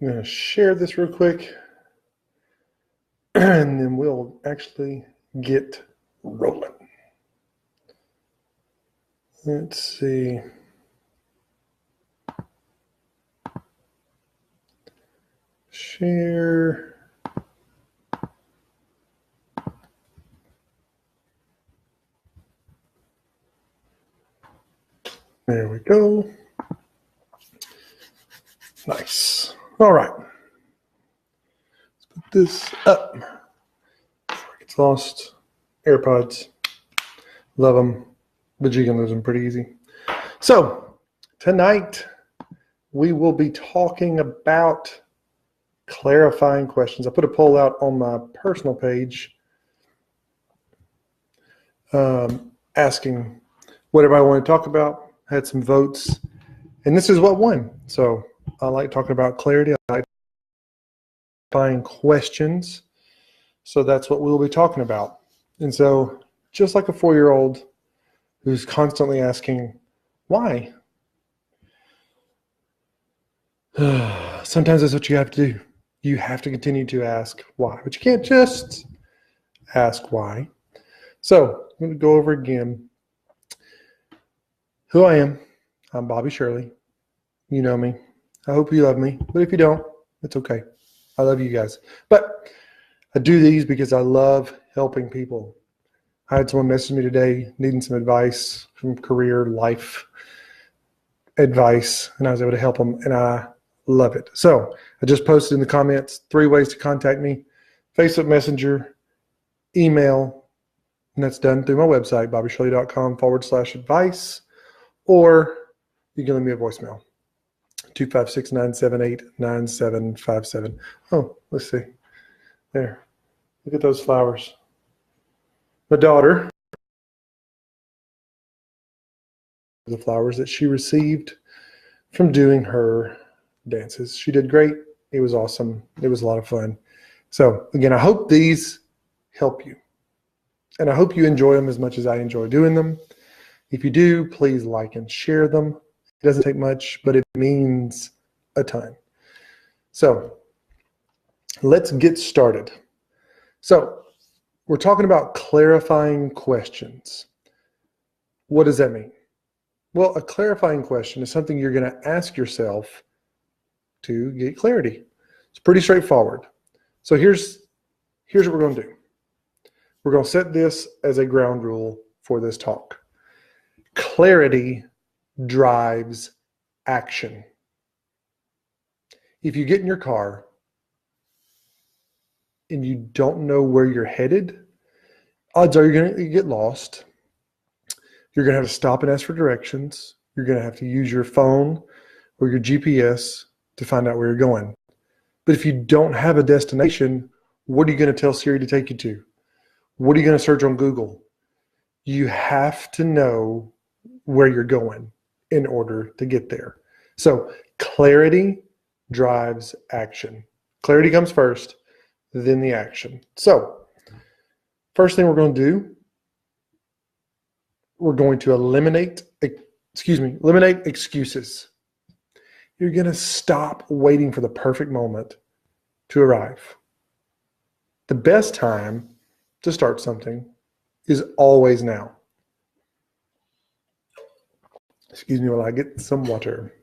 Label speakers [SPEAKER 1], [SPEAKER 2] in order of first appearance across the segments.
[SPEAKER 1] I'm going to share this real quick, and then we'll actually get rolling. Let's see. Share. There we go. Nice. All right. Let's put this up before it gets lost. AirPods. Love them, but you can lose them pretty easy. So tonight we will be talking about clarifying questions. I put a poll out on my personal page asking what everybody wanted to talk about. Had some votes, and this is what won. So I like talking about clarity. I like clarifying questions. So that's what we'll be talking about. And so just like a 4-year-old who's constantly asking, why? Sometimes that's what you have to do. You have to continue to ask why, but you can't just ask why. So I'm going to go over again who I am. I'm Bobby Shirley. You know me. I hope you love me, but if you don't, it's okay. I love you guys. But I do these because I love helping people. I had someone message me today needing some advice from career, life advice, and I was able to help them, and I love it. So I just posted in the comments 3 ways to contact me: Facebook Messenger, email, and that's done through my website, bobbyshirley.com/advice, or you can leave me a voicemail, 256-978-9757. Oh, let's see. There. Look at those flowers. My daughter, the flowers that she received from doing her dances. She did great. It was awesome. It was a lot of fun. So again, I hope these help you, and I hope you enjoy them as much as I enjoy doing them. If you do, please like and share them. It doesn't take much, but it means a ton. So let's get started. So we're talking about clarifying questions. What does that mean? Well, a clarifying question is something you're going to ask yourself to get clarity. It's pretty straightforward. So here's what we're going to do. We're going to set this as a ground rule for this talk. Clarity drives action. If you get in your car and you don't know where you're headed, odds are you're going to get lost. You're going to have to stop and ask for directions. You're going to have to use your phone or your GPS to find out where you're going. But if you don't have a destination, what are you going to tell Siri to take you to? What are you going to search on Google? You have to know where you're going in order to get there. So clarity drives action. Clarity comes first, then the action. So first thing we're going to do, we're going to eliminate excuses. You're going to stop waiting for the perfect moment to arrive. The best time to start something is always now. Excuse me while I get some water.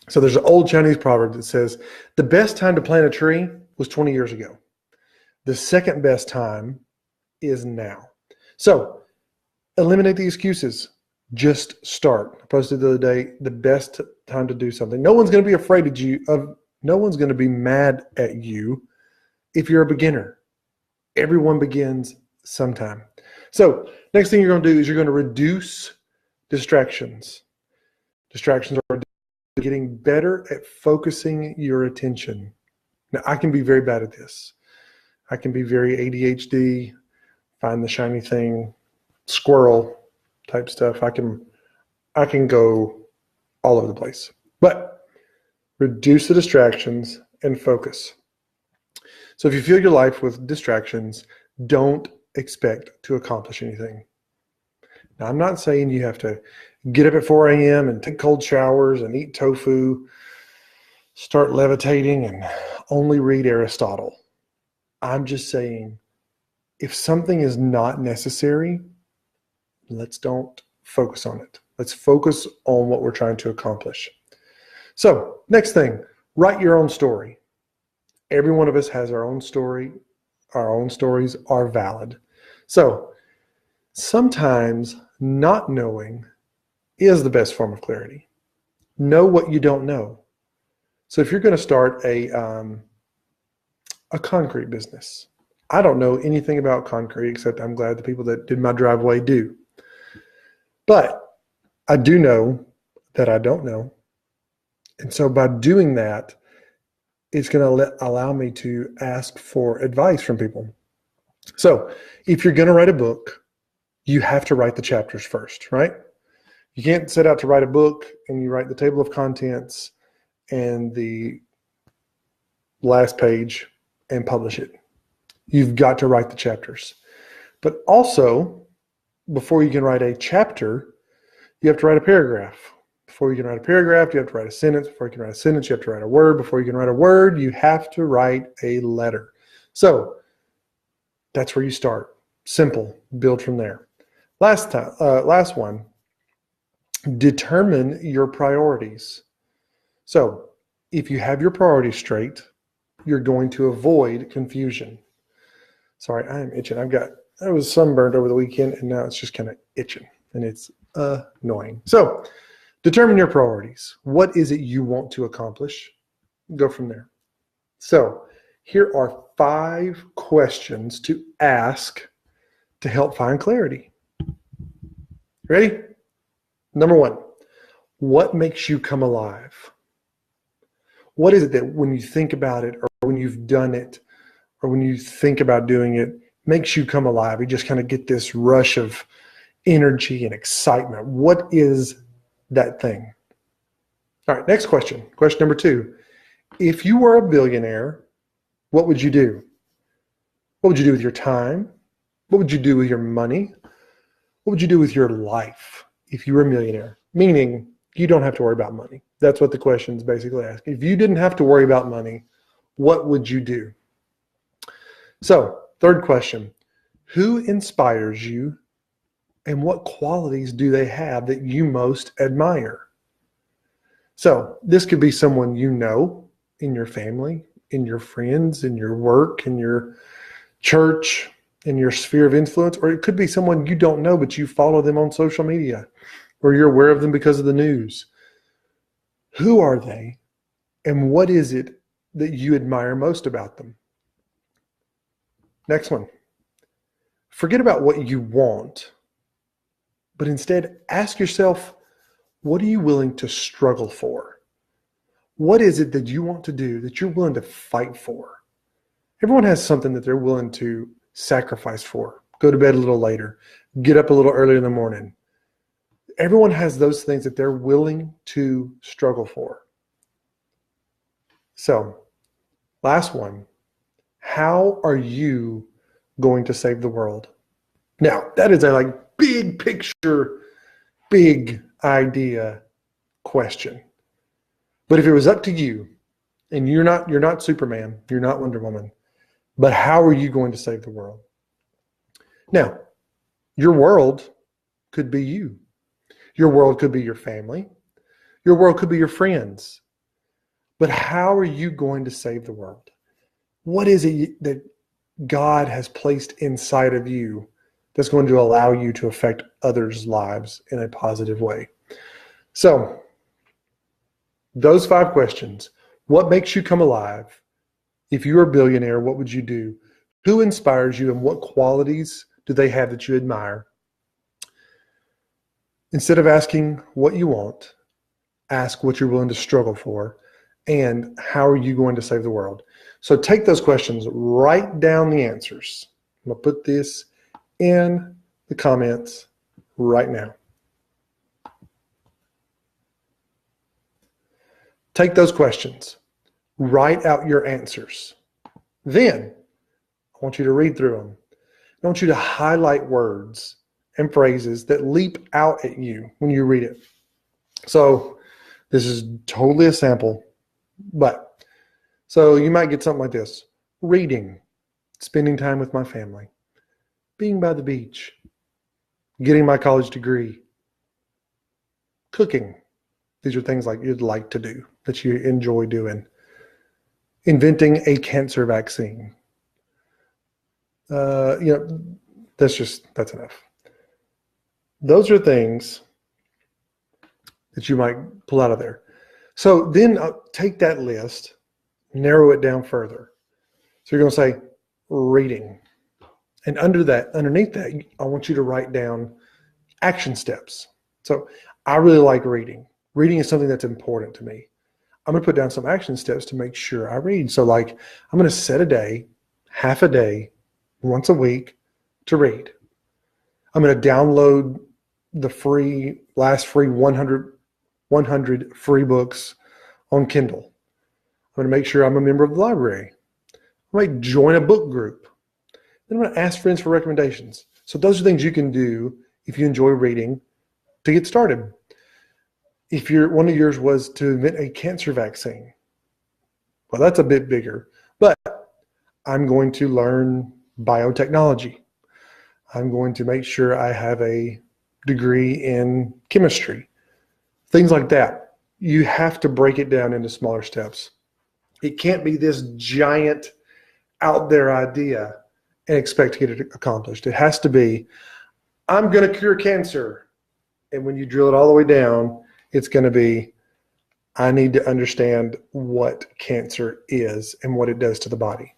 [SPEAKER 1] So there's an old Chinese proverb that says, the best time to plant a tree was 20 years ago. The second best time is now. So eliminate the excuses. Just start. I posted the other day, the best time to do something. No one's going to be afraid of you. No one's going to be mad at you if you're a beginner. Everyone begins sometime. So next thing you're going to do is you're going to reduce distractions. Distractions are getting better at focusing your attention. Now, I can be very bad at this. I can be very ADHD, find the shiny thing, squirrel type stuff. I can go all over the place. But reduce the distractions and focus. So if you fill your life with distractions, don't expect to accomplish anything. Now, I'm not saying you have to get up at 4 a.m. and take cold showers and eat tofu. start levitating and only read Aristotle. I'm just saying, if something is not necessary, let's don't focus on it. Let's focus on what we're trying to accomplish. So, next thing, write your own story. Every one of us has our own story. Our own stories are valid. So, sometimes not knowing is the best form of clarity. Know what you don't know. So if you're going to start a concrete business, I don't know anything about concrete, except I'm glad the people that did my driveway do. But I do know that I don't know. And so by doing that, it's going to allow me to ask for advice from people. So if you're going to write a book, you have to write the chapters first, right? You can't set out to write a book and you write the table of contents and the last page and publish it. You've got to write the chapters. But also, before you can write a chapter, you have to write a paragraph. Before you can write a paragraph, you have to write a sentence. Before you can write a sentence, you have to write a word. Before you can write a word, you have to write a letter. So that's where you start. Simple. Build from there. Last one. Determine your priorities. So if you have your priorities straight, you're going to avoid confusion. Sorry, I am itching. I was sunburned over the weekend and now it's just kind of itching and it's annoying. So determine your priorities. What is it you want to accomplish? Go from there. So here are 5 questions to ask to help find clarity. Ready? Number 1, what makes you come alive? What is it that when you think about it or when you've done it or when you think about doing it makes you come alive? You just kind of get this rush of energy and excitement. What is that thing? All right, next question. Question number 2. If you were a billionaire, what would you do? What would you do with your time? What would you do with your money? What would you do with your life if you were a millionaire? Meaning, you don't have to worry about money. That's what the question is basically asking. If you didn't have to worry about money, what would you do? So, third question, who inspires you and what qualities do they have that you most admire? So, this could be someone you know in your family, in your friends, in your work, in your church, in your sphere of influence, or it could be someone you don't know, but you follow them on social media, or you're aware of them because of the news. Who are they, and what is it that you admire most about them? Next one. Forget about what you want, but instead ask yourself, what are you willing to struggle for? What is it that you want to do that you're willing to fight for? Everyone has something that they're willing to sacrifice for. Go to bed a little later. Get up a little earlier in the morning. Everyone has those things that they're willing to struggle for. So, last one. How are you going to save the world? Now, that is a big picture, big idea question. But if it was up to you, and you're not Superman, you're not Wonder Woman, but how are you going to save the world? Now, your world could be you. Your world could be your family. Your world could be your friends. But how are you going to save the world? What is it that God has placed inside of you that's going to allow you to affect others' lives in a positive way? So, those 5 questions. What makes you come alive? If you were a billionaire, what would you do? Who inspires you and what qualities do they have that you admire? Instead of asking what you want, ask what you're willing to struggle for and how are you going to save the world? So take those questions, write down the answers. I'm going to put this in the comments right now. Take those questions, write out your answers. Then I want you to read through them. I want you to highlight words and phrases that leap out at you when you read it. So this is totally a sample. But so you might get something like this: reading, spending time with my family, being by the beach, getting my college degree, cooking. These are things like you'd like to do, that you enjoy doing. Inventing a cancer vaccine. That's enough. Those are things that you might pull out of there. So then take that list, narrow it down further. So you're going to say reading. And underneath that, I want you to write down action steps. So I really like reading. Reading is something that's important to me. I'm going to put down some action steps to make sure I read. So like, I'm going to set a day, half a day, once a week to read. I'm going to download the last free 100 free books on Kindle. I'm going to make sure I'm a member of the library. I might join a book group. Then I'm going to ask friends for recommendations. So those are things you can do if you enjoy reading to get started. If one of yours was to invent a cancer vaccine, well, that's a bit bigger, but I'm going to learn biotechnology. I'm going to make sure I have a degree in chemistry, things like that. You have to break it down into smaller steps. It can't be this giant out there idea and expect to get it accomplished. It has to be, I'm going to cure cancer. And when you drill it all the way down, it's going to be, I need to understand what cancer is and what it does to the body.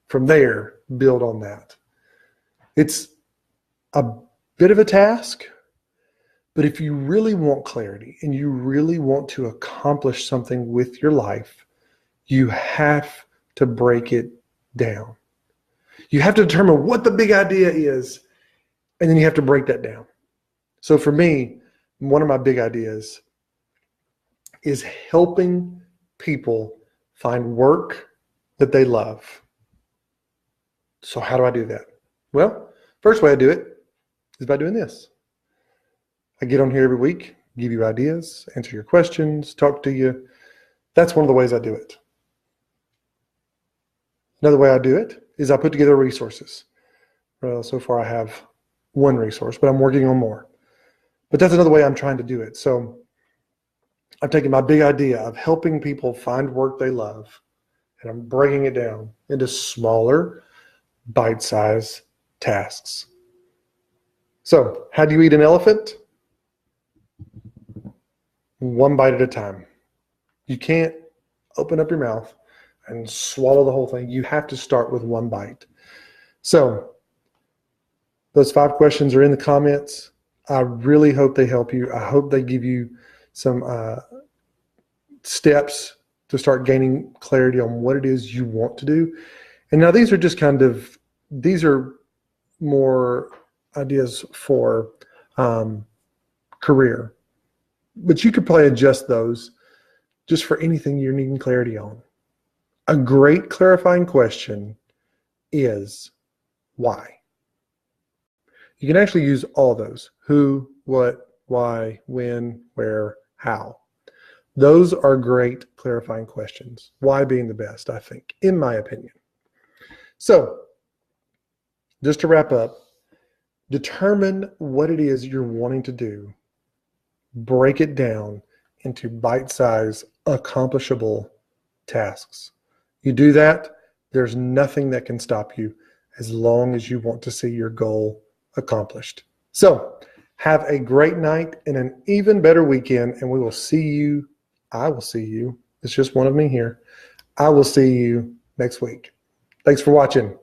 [SPEAKER 1] From there, build on that. It's a bit of a task, but if you really want clarity and you really want to accomplish something with your life, you have to break it down. You have to determine what the big idea is, and then you have to break that down. So for me, one of my big ideas is helping people find work that they love. So how do I do that? Well, first way I do it is by doing this. I get on here every week, give you ideas, answer your questions, talk to you. That's one of the ways I do it. Another way I do it is I put together resources. Well, so far I have one resource, but I'm working on more. But that's another way I'm trying to do it. So I'm taking my big idea of helping people find work they love, and I'm breaking it down into smaller, bite-sized tasks. So how do you eat an elephant? One bite at a time. You can't open up your mouth and swallow the whole thing. You have to start with one bite. So those 5 questions are in the comments. I really hope they help you. I hope they give you some steps to start gaining clarity on what it is you want to do. And now these are more ideas for career, but you could probably adjust those just for anything you're needing clarity on. A great clarifying question is why. You can actually use all those: who, what, why, when, where, how. Those are great clarifying questions. Why being the best, I think, in my opinion. So just to wrap up, determine what it is you're wanting to do. Break it down into bite-sized, accomplishable tasks. You do that, there's nothing that can stop you as long as you want to see your goal accomplished. So have a great night and an even better weekend, and we will see you. I will see you. It's just one of me here. I will see you next week. Thanks for watching.